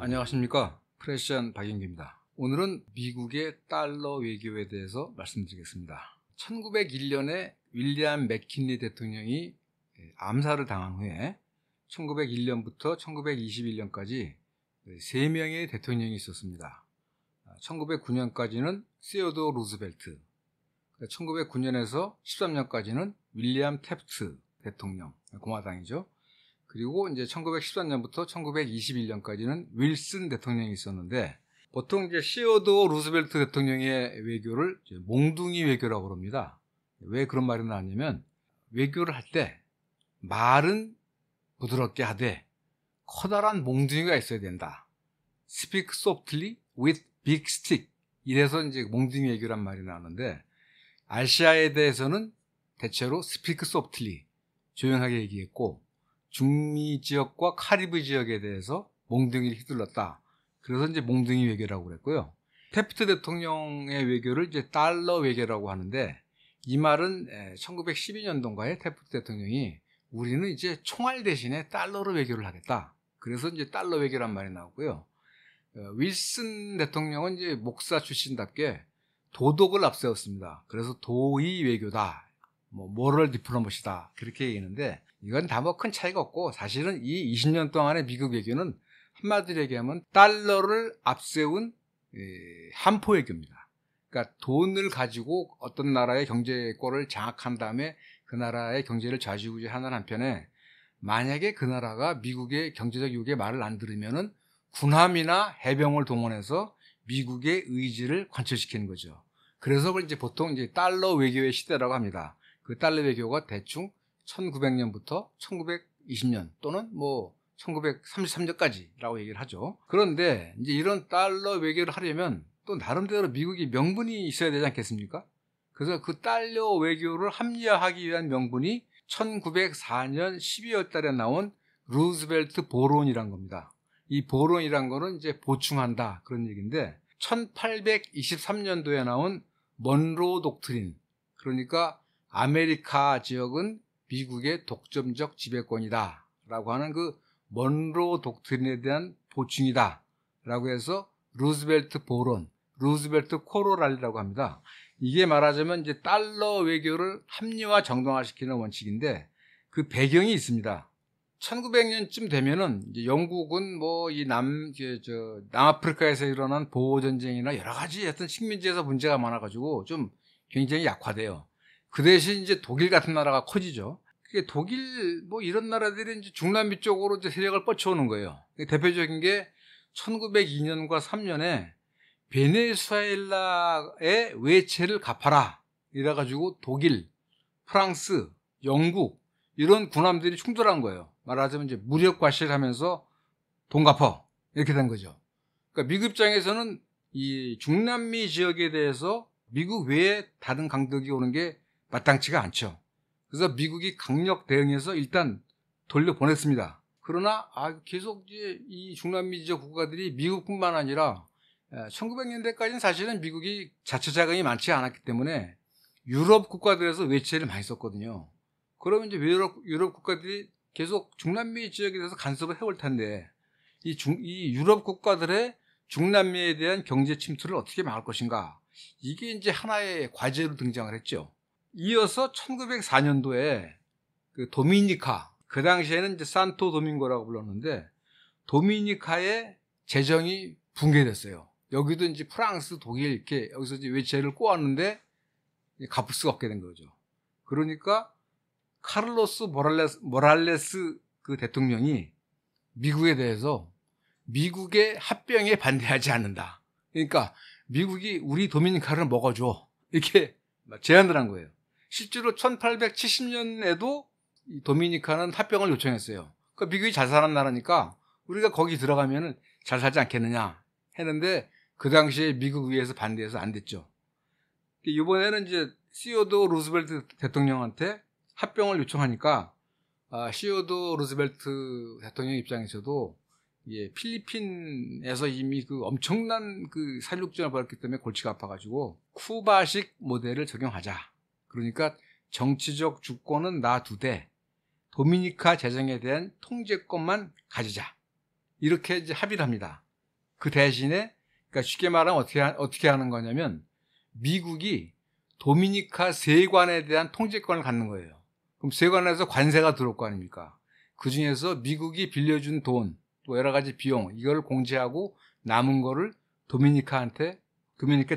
안녕하십니까. 프레시안 박영규입니다. 오늘은 미국의 달러 외교에 대해서 말씀드리겠습니다. 1901년에 윌리엄 맥킨리 대통령이 암살을 당한 후에 1901년부터 1921년까지 3명의 대통령이 있었습니다. 1909년까지는 시어도어 루즈벨트, 1909년에서 13년까지는 윌리엄 태프트 대통령, 공화당이죠. 그리고 이제 1913년부터 1921년까지는 윌슨 대통령이 있었는데, 보통 이제 시어도어 루즈벨트 대통령의 외교를 몽둥이 외교라고 합니다. 왜 그런 말이 나왔냐면, 외교를 할 때 말은 부드럽게 하되 커다란 몽둥이가 있어야 된다. Speak softly with big stick. 이래서 이제 몽둥이 외교란 말이 나오는데, 아시아에 대해서는 대체로 Speak softly, 조용하게 얘기했고, 중미 지역과 카리브 지역에 대해서 몽둥이를 휘둘렀다. 그래서 이제 몽둥이 외교라고 그랬고요. 태프트 대통령의 외교를 이제 달러 외교라고 하는데, 이 말은 1912년도인가에 태프트 대통령이 우리는 이제 총알 대신에 달러로 외교를 하겠다. 그래서 이제 달러 외교란 말이 나오고요. 윌슨 대통령은 이제 목사 출신답게 도덕을 앞세웠습니다. 그래서 도의 외교다, 모럴 디플로머시다, 그렇게 얘기했는데, 이건 다 뭐 큰 차이가 없고, 사실은 이 20년 동안의 미국 외교는 한마디로 얘기하면 달러를 앞세운 한포 외교입니다. 그러니까 돈을 가지고 어떤 나라의 경제권을 장악한 다음에 그 나라의 경제를 좌지우지하는 한편에, 만약에 그 나라가 미국의 경제적 요구에 말을 안 들으면은 군함이나 해병을 동원해서 미국의 의지를 관철시키는 거죠. 그래서 그걸 이제 보통 이제 달러 외교의 시대라고 합니다. 그 달러 외교가 대충 1900년부터 1920년 또는 1933년까지라고 얘기를 하죠. 그런데 이제 이런 달러 외교를 하려면 또 나름대로 미국이 명분이 있어야 되지 않겠습니까? 그래서 그 달러 외교를 합리화하기 위한 명분이 1904년 12월 달에 나온 루즈벨트 보론이란 겁니다. 이 보론이란 거는 이제 보충한다, 그런 얘기인데, 1823년도에 나온 먼로 독트린, 그러니까 아메리카 지역은 미국의 독점적 지배권이다 라고 하는 그 먼로 독트린에 대한 보충이다 라고 해서 루즈벨트 보론, 루즈벨트 코로랄이라고 합니다. 이게 말하자면 이제 달러 외교를 합리화 정당화시키는 원칙인데, 그 배경이 있습니다. 1900년쯤 되면은 이제 영국은 이 남아프리카에서 일어난 보호전쟁이나 여러 가지 어떤 식민지에서 문제가 많아가지고 좀 굉장히 약화돼요. 그 대신 이제 독일 같은 나라가 커지죠. 그게 독일 이런 나라들이 이제 중남미 쪽으로 이제 세력을 뻗쳐오는 거예요. 대표적인 게 1902년과 3년에 베네수엘라의 외채를 갚아라 이래가지고 독일, 프랑스, 영국 이런 군함들이 충돌한 거예요. 말하자면 이제 무력 과시하면서 돈 갚아, 이렇게 된 거죠. 그러니까 미국 입장에서는 이 중남미 지역에 대해서 미국 외에 다른 강대국이 오는 게 마땅치가 않죠. 그래서 미국이 강력 대응해서 일단 돌려보냈습니다. 그러나 계속 이제 이 중남미 지역 국가들이 미국뿐만 아니라 1900년대까지는 사실은 미국이 자체 자금이 많지 않았기 때문에 유럽 국가들에서 외채를 많이 썼거든요. 그러면 이제 유럽 국가들이 계속 중남미 지역에 대해서 간섭을 해올 텐데, 이 유럽 국가들의 중남미에 대한 경제 침투를 어떻게 막을 것인가, 이게 이제 하나의 과제로 등장을 했죠. 이어서 1904년도에 그 도미니카, 그 당시에는 이제 산토 도밍고라고 불렀는데, 도미니카의 재정이 붕괴됐어요. 여기도 이제 프랑스, 독일 이렇게 여기서 이제 외채를 꼬았는데 갚을 수가 없게 된 거죠. 그러니까 카를로스 모랄레스 그 대통령이 미국에 대해서 미국의 합병에 반대하지 않는다. 그러니까 미국이 우리 도미니카를 먹어줘, 이렇게 제안을 한 거예요. 실제로 1870년에도 이 도미니카는 합병을 요청했어요. 그러니까 미국이 잘 사는 나라니까 우리가 거기 들어가면 잘 살지 않겠느냐 했는데, 그 당시에 미국 위에서 반대해서 안 됐죠. 이번에는 이제 시어도어 루즈벨트 대통령한테 합병을 요청하니까, 시어도어 루즈벨트 대통령 입장에서도 필리핀에서 이미 그 엄청난 그 살육전을 벌였기 때문에 골치가 아파가지고 쿠바식 모델을 적용하자. 그러니까 정치적 주권은 놔두되 도미니카 재정에 대한 통제권만 가지자, 이렇게 이제 합의를 합니다. 그 대신에 그러니까 쉽게 말하면 어떻게 하는 거냐면 미국이 도미니카 세관에 대한 통제권을 갖는 거예요. 그럼 세관에서 관세가 들어올 거 아닙니까? 그 중에서 미국이 빌려준 돈, 또 여러 가지 비용 이걸 공제하고 남은 거를 도미니카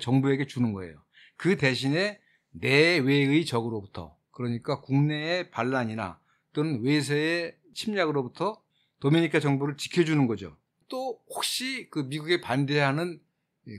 정부에게 주는 거예요. 그 대신에 내외의 적으로부터, 그러니까 국내의 반란이나 또는 외세의 침략으로부터 도미니카 정부를 지켜주는 거죠. 또 혹시 그 미국에 반대하는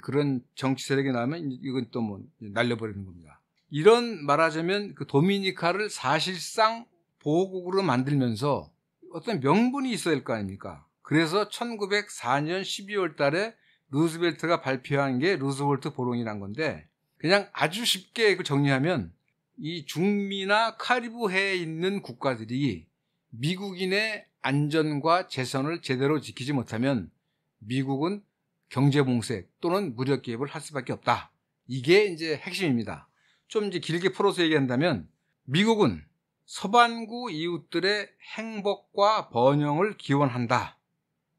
그런 정치 세력이 나오면 이건 또 뭐 날려버리는 겁니다. 이런 말하자면 그 도미니카를 사실상 보호국으로 만들면서 어떤 명분이 있어야 될 거 아닙니까? 그래서 1904년 12월 달에 루즈벨트가 발표한 게 루즈벨트 보론이란 건데, 그냥 아주 쉽게 정리하면 이 중미나 카리브해에 있는 국가들이 미국인의 안전과 재선을 제대로 지키지 못하면 미국은 경제봉쇄 또는 무력 개입을 할 수밖에 없다. 이게 이제 핵심입니다. 좀 이제 길게 풀어서 얘기한다면 미국은 서반구 이웃들의 행복과 번영을 기원한다.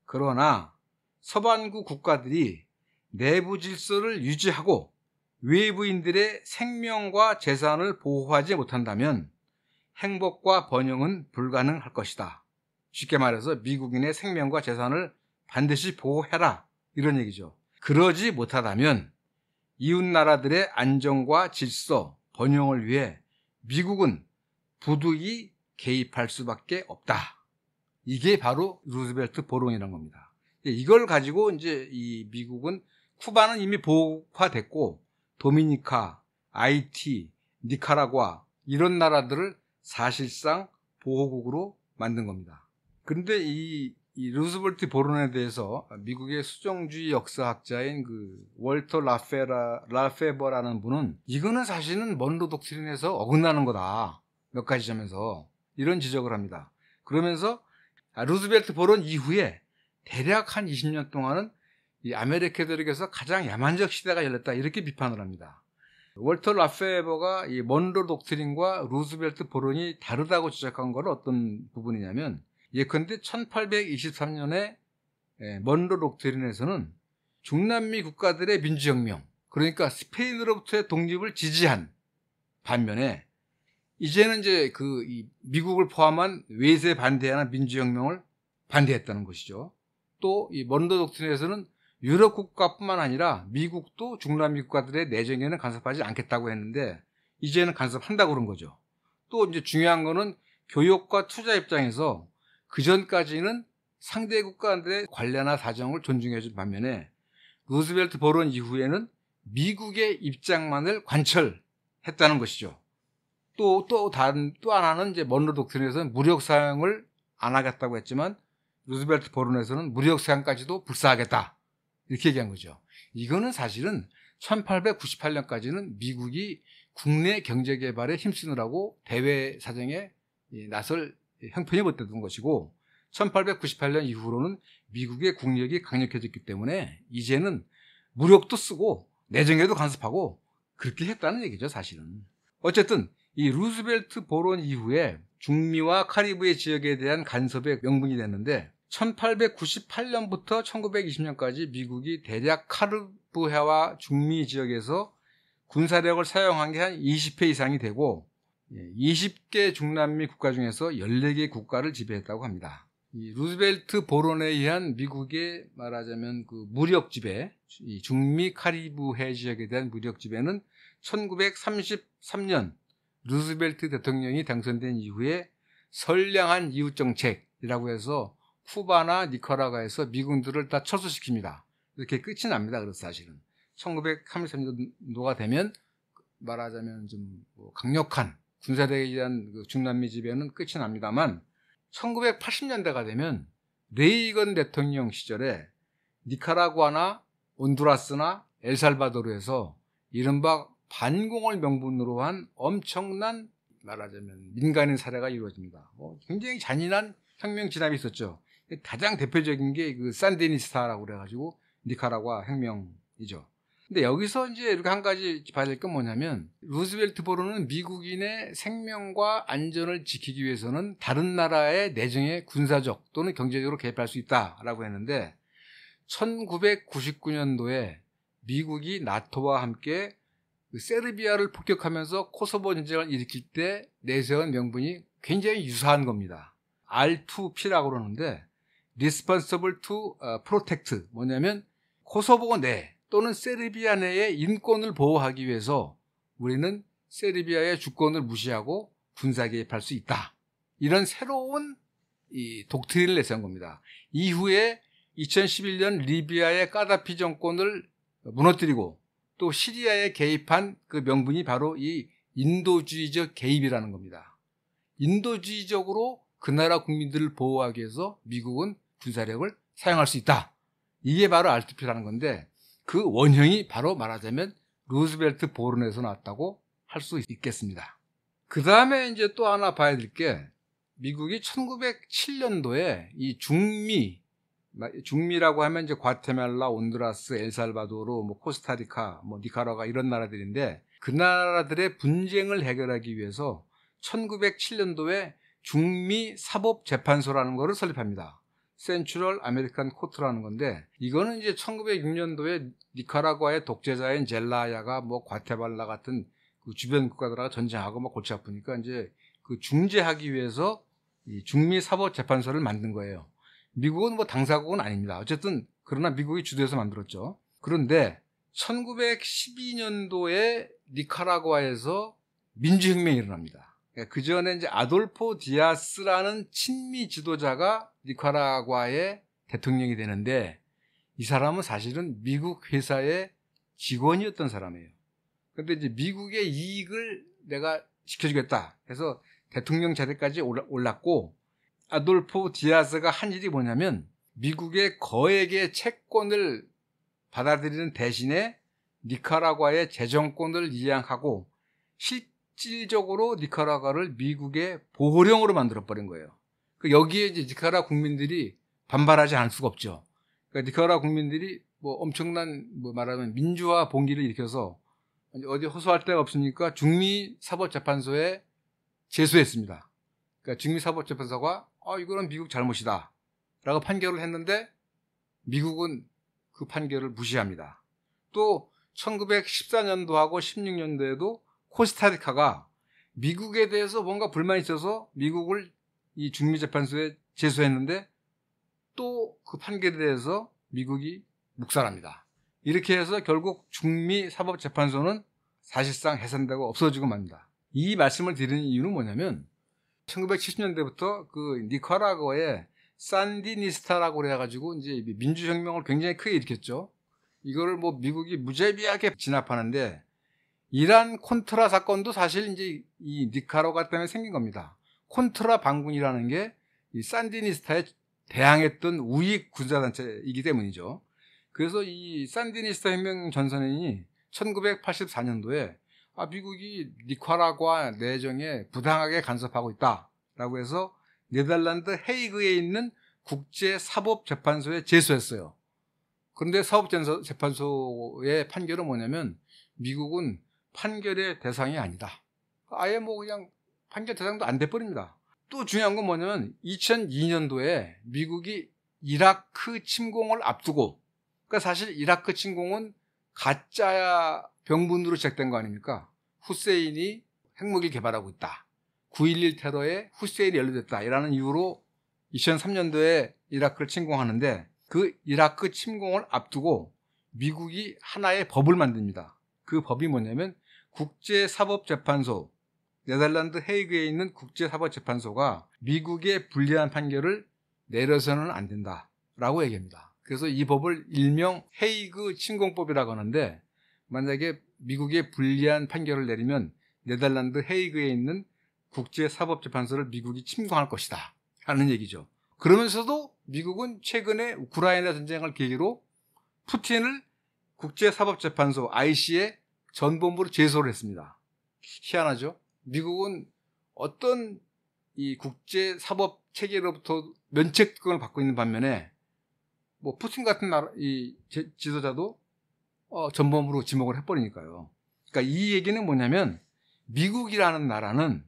그러나 서반구 국가들이 내부 질서를 유지하고 외부인들의 생명과 재산을 보호하지 못한다면 행복과 번영은 불가능할 것이다. 쉽게 말해서 미국인의 생명과 재산을 반드시 보호해라, 이런 얘기죠. 그러지 못하다면 이웃 나라들의 안정과 질서, 번영을 위해 미국은 부득이 개입할 수밖에 없다. 이게 바로 루즈벨트 보론이라는 겁니다. 이걸 가지고 이제 이 미국은 쿠바는 이미 보호화됐고 도미니카, 아이티, 니카라과 이런 나라들을 사실상 보호국으로 만든 겁니다. 그런데 이 루즈벨트 보론에 대해서 미국의 수정주의 역사학자인 그 월터 라페버라는 분은 이거는 사실은 먼로 독트린에서 어긋나는 거다, 몇 가지 점에서 이런 지적을 합니다. 그러면서 루즈벨트 보론 이후에 대략 한 20년 동안은 이 아메리카 대륙에서 가장 야만적 시대가 열렸다, 이렇게 비판을 합니다. 월터 라페버가 이 먼로 독트린과 루즈벨트 보론이 다르다고 지적한 건 어떤 부분이냐면, 예컨대 1823년에 먼로 독트린에서는 중남미 국가들의 민주혁명, 그러니까 스페인으로부터의 독립을 지지한 반면에 이제는 이제 이 미국을 포함한 외세 반대하는 민주혁명을 반대했다는 것이죠. 또 이 먼로 독트린에서는 유럽 국가뿐만 아니라 미국도 중남미 국가들의 내정에는 간섭하지 않겠다고 했는데 이제는 간섭한다고 그런 거죠. 또 이제 중요한 거는 교역과 투자 입장에서 그 전까지는 상대 국가들의 관례나 사정을 존중해 준 반면에 루즈벨트 보론 이후에는 미국의 입장만을 관철했다는 것이죠. 또 하나는 이제 먼로 독트린에서는 무력 사용을 안 하겠다고 했지만 루즈벨트 보론에서는 무력 사용까지도 불사하겠다, 이렇게 얘기한 거죠. 이거는 사실은 1898년까지는 미국이 국내 경제 개발에 힘쓰느라고 대외 사정에 나설 형편이 못 됐던 것이고, 1898년 이후로는 미국의 국력이 강력해졌기 때문에 이제는 무력도 쓰고 내정에도 간섭하고 그렇게 했다는 얘기죠, 사실은. 어쨌든 이 루즈벨트 보론 이후에 중미와 카리브해 지역에 대한 간섭의 명분이 됐는데, 1898년부터 1920년까지 미국이 대략 카리브해와 중미 지역에서 군사력을 사용한 게 한 20회 이상이 되고 20개 중남미 국가 중에서 14개 국가를 지배했다고 합니다. 이 루즈벨트 보론에 의한 미국의 말하자면 그 무력 지배, 이 중미 카리브해 지역에 대한 무력 지배는 1933년 루즈벨트 대통령이 당선된 이후에 선량한 이웃 정책이라고 해서 쿠바나 니카라과에서 미군들을 다 철수시킵니다. 이렇게 끝이 납니다. 그래서 사실은 1933년도가 되면 말하자면 좀 강력한 군사력에 의한 그 중남미 지배는 끝이 납니다만, 1980년대가 되면 레이건 대통령 시절에 니카라과나 온두라스나 엘살바도르에서 이른바 반공을 명분으로 한 엄청난 말하자면 민간인 살해가 이루어집니다. 굉장히 잔인한 혁명 진압이 있었죠. 가장 대표적인 게 그 산디니스타라고 그래가지고 니카라과 혁명이죠. 근데 여기서 이제 이렇게 한 가지 봐야 될 건 뭐냐면, 루즈벨트 보론은 미국인의 생명과 안전을 지키기 위해서는 다른 나라의 내정에 군사적 또는 경제적으로 개입할 수 있다라고 했는데, 1999년도에 미국이 나토와 함께 세르비아를 폭격하면서 코소보 전쟁을 일으킬 때 내세운 명분이 굉장히 유사한 겁니다. R2P라고 그러는데 Responsible to Protect, 뭐냐면 코소보 내 또는 세르비아 내의 인권을 보호하기 위해서 우리는 세르비아의 주권을 무시하고 군사 개입할 수 있다. 이런 새로운 이 독트린을 내세운 겁니다. 이후에 2011년 리비아의 까다피 정권을 무너뜨리고 또 시리아에 개입한 그 명분이 바로 이 인도주의적 개입이라는 겁니다. 인도주의적으로 그 나라 국민들을 보호하기 위해서 미국은 군사력을 사용할 수 있다. 이게 바로 R2P라는 건데 그 원형이 바로 말하자면 루즈벨트 보론에서 나왔다고 할 수 있겠습니다. 그 다음에 이제 또 하나 봐야 될 게 미국이 1907년도에 이 중미라고 하면 이제 과테말라, 온두라스, 엘살바도르, 코스타리카, 니카라과 이런 나라들인데 그 나라들의 분쟁을 해결하기 위해서 1907년도에 중미 사법재판소라는 것을 설립합니다. 센트럴 아메리칸 코트라는 건데 이거는 이제 1906년도에 니카라과의 독재자인 젤라야가 과테말라 같은 그 주변 국가들하고 전쟁하고 골치 아프니까 이제 그 중재하기 위해서 이 중미 사법재판소를 만든 거예요. 미국은 당사국은 아닙니다. 어쨌든 그러나 미국이 주도해서 만들었죠. 그런데 1912년도에 니카라과에서 민주혁명이 일어납니다. 그 전에 이제 아돌포 디아스라는 친미 지도자가 니카라과의 대통령이 되는데 이 사람은 사실은 미국 회사의 직원이었던 사람이에요. 그런데 이제 미국의 이익을 내가 지켜주겠다 해서 대통령 자리까지 올랐고 아돌포 디아스가 한 일이 뭐냐면 미국의 거액의 채권을 받아들이는 대신에 니카라과의 재정권을 이양하고 실질적으로 니카라과를 미국의 보호령으로 만들어버린 거예요. 여기에 이제 니카라 국민들이 반발하지 않을 수가 없죠. 그러니까 니카라 국민들이 엄청난 말하면 민주화 봉기를 일으켜서 어디 호소할 데가 없으니까 중미사법재판소에 제소했습니다. 그러니까 중미사법재판소가 이거는 미국 잘못이다 라고 판결을 했는데 미국은 그 판결을 무시합니다. 또 1914년도하고 16년도에도 코스타리카가 미국에 대해서 뭔가 불만이 있어서 미국을 이 중미재판소에 제소했는데 또 그 판결에 대해서 미국이 묵살합니다. 이렇게 해서 결국 중미사법재판소는 사실상 해산되고 없어지고 맙니다. 이 말씀을 드리는 이유는 뭐냐면 1970년대부터 그 니카라과의 산디니스타라고 그래가지고 이제 민주혁명을 굉장히 크게 일으켰죠. 이거를 미국이 무자비하게 진압하는데 이란 콘트라 사건도 사실 이제 이 니카라과 때문에 생긴 겁니다. 콘트라 반군이라는 게 이 산디니스타에 대항했던 우익 군사단체이기 때문이죠. 그래서 이 산디니스타 혁명 전선인이 1984년도에 미국이 니카라과 내정에 부당하게 간섭하고 있다라고 해서 네덜란드 헤이그에 있는 국제사법재판소에 제소했어요. 그런데 사법재판소의 판결은 뭐냐면 미국은 판결의 대상이 아니다. 아예 그냥 판결 대상도 안 돼버립니다. 또 중요한 건 뭐냐면 2002년도에 미국이 이라크 침공을 앞두고, 그러니까 사실 이라크 침공은 가짜 병분으로 시작된 거 아닙니까? 후세인이 핵무기를 개발하고 있다. 9.11 테러에 후세인이 연루됐다. 이라는 이유로 2003년도에 이라크를 침공하는데 그 이라크 침공을 앞두고 미국이 하나의 법을 만듭니다. 그 법이 뭐냐면 국제사법재판소, 네덜란드 헤이그에 있는 국제사법재판소가 미국의 불리한 판결을 내려서는 안 된다라고 얘기합니다. 그래서 이 법을 일명 헤이그 침공법이라고 하는데 만약에 미국의 불리한 판결을 내리면 네덜란드 헤이그에 있는 국제사법재판소를 미국이 침공할 것이다 하는 얘기죠. 그러면서도 미국은 최근에 우크라이나 전쟁을 계기로 푸틴을 국제사법재판소 IC에 전범부로 제소를 했습니다. 희한하죠? 미국은 어떤 이 국제사법 체계로부터 면책권을 받고 있는 반면에 푸틴 같은 나라 이 지도자도 전범으로 지목을 해버리니까요. 그러니까 이 얘기는 뭐냐면 미국이라는 나라는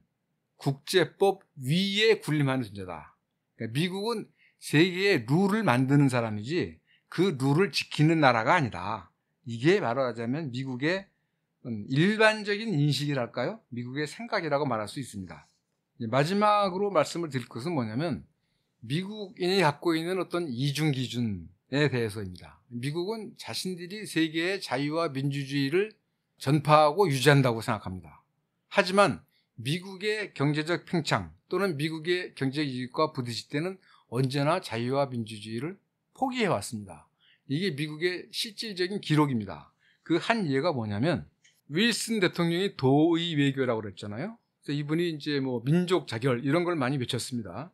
국제법 위에 군림하는 존재다. 그러니까 미국은 세계의 룰을 만드는 사람이지 그 룰을 지키는 나라가 아니다. 이게 말하자면 미국의 일반적인 인식이랄까요? 미국의 생각이라고 말할 수 있습니다. 마지막으로 말씀을 드릴 것은 뭐냐면 미국인이 갖고 있는 어떤 이중 기준에 대해서입니다. 미국은 자신들이 세계의 자유와 민주주의를 전파하고 유지한다고 생각합니다. 하지만 미국의 경제적 팽창 또는 미국의 경제적 이익과 부딪힐 때는 언제나 자유와 민주주의를 포기해 왔습니다. 이게 미국의 실질적인 기록입니다. 그 한 예가 뭐냐면 윌슨 대통령이 도의 외교라고 그랬잖아요. 그래서 이분이 이제 뭐 민족 자결 이런 걸 많이 외쳤습니다.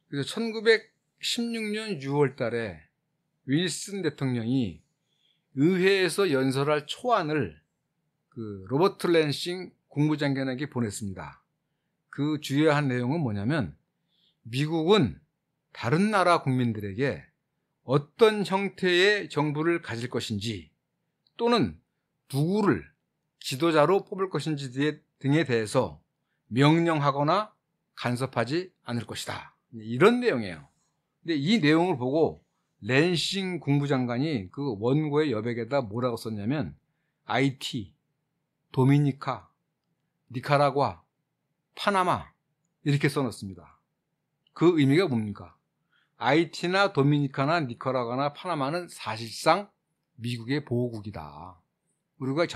그래서 1916년 6월 달에 윌슨 대통령이 의회에서 연설할 초안을 그 로버트 랜싱 국무장관에게 보냈습니다. 그 주요한 내용은 뭐냐면 미국은 다른 나라 국민들에게 어떤 형태의 정부를 가질 것인지 또는 누구를 지도자로 뽑을 것인지 등에 대해서 명령하거나 간섭하지 않을 것이다. 이런 내용이에요. 근데 이 내용을 보고 랜싱 국무장관이 그 원고의 여백에다 뭐라고 썼냐면 IT, 도미니카, 니카라과, 파나마 이렇게 써놨습니다. 그 의미가 뭡니까? IT나 도미니카나 니카라과나 파나마는 사실상 미국의 보호국이다. 우리가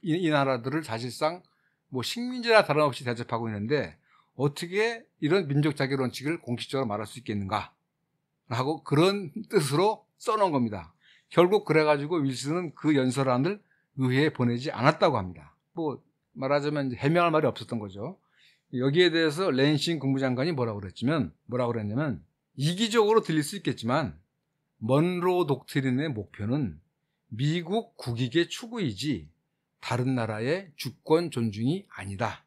이 나라들을 사실상 뭐 식민지나 다름없이 대접하고 있는데 어떻게 이런 민족 자결 원칙을 공식적으로 말할 수 있겠는가? 라고 그런 뜻으로 써놓은 겁니다. 결국 그래가지고 윌슨은 그 연설안을 의회에 보내지 않았다고 합니다. 뭐 말하자면 해명할 말이 없었던 거죠. 여기에 대해서 랜싱 국무장관이 뭐라고 그랬냐면 이기적으로 들릴 수 있겠지만 먼로 독트린의 목표는 미국 국익의 추구이지 다른 나라의 주권 존중이 아니다.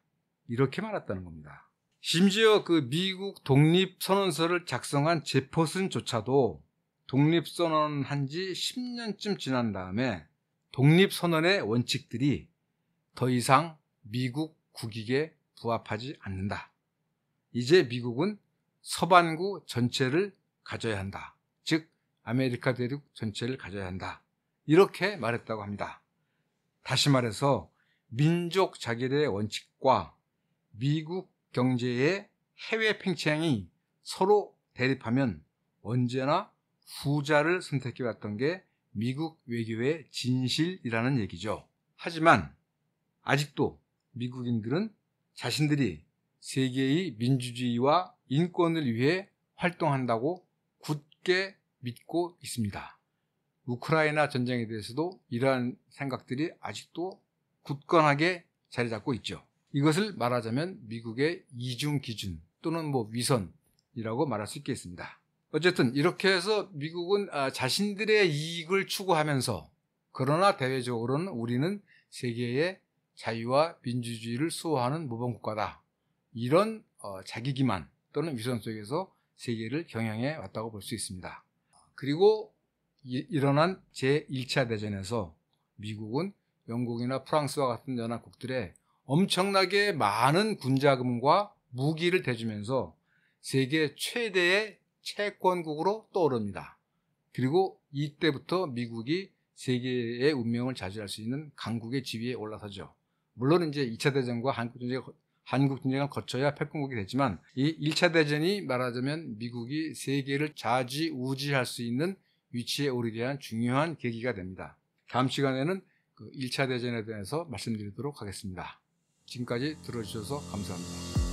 이렇게 말했다는 겁니다. 심지어 그 미국 독립선언서를 작성한 제퍼슨조차도 독립선언한 지 10년쯤 지난 다음에 독립선언의 원칙들이 더 이상 미국 국익에 부합하지 않는다. 이제 미국은 서반구 전체를 가져야 한다. 즉 아메리카 대륙 전체를 가져야 한다. 이렇게 말했다고 합니다. 다시 말해서 민족 자결의 원칙과 미국 경제의 해외 팽창이 서로 대립하면 언제나 후자를 선택해왔던 게 미국 외교의 진실이라는 얘기죠. 하지만 아직도 미국인들은 자신들이 세계의 민주주의와 인권을 위해 활동한다고 굳게 믿고 있습니다. 우크라이나 전쟁에 대해서도 이러한 생각들이 아직도 굳건하게 자리 잡고 있죠. 이것을 말하자면 미국의 이중 기준 또는 뭐 위선이라고 말할 수 있겠습니다. 어쨌든 이렇게 해서 미국은 자신들의 이익을 추구하면서 그러나 대외적으로는 우리는 세계의 자유와 민주주의를 수호하는 모범국가다. 이런 자기 기만 또는 위선 속에서 세계를 경영해 왔다고 볼 수 있습니다. 그리고 일어난 제1차 대전에서 미국은 영국이나 프랑스와 같은 연합국들의 엄청나게 많은 군자금과 무기를 대주면서 세계 최대의 채권국으로 떠오릅니다. 그리고 이때부터 미국이 세계의 운명을 좌지할 수 있는 강국의 지위에 올라서죠. 물론 이제 2차 대전과 한국 전쟁을 거쳐야 패권국이 됐지만 이 1차 대전이 말하자면 미국이 세계를 좌지우지할 수 있는 위치에 오르게 한 중요한 계기가 됩니다. 다음 시간에는 그 1차 대전에 대해서 말씀드리도록 하겠습니다. 지금까지 들어주셔서 감사합니다.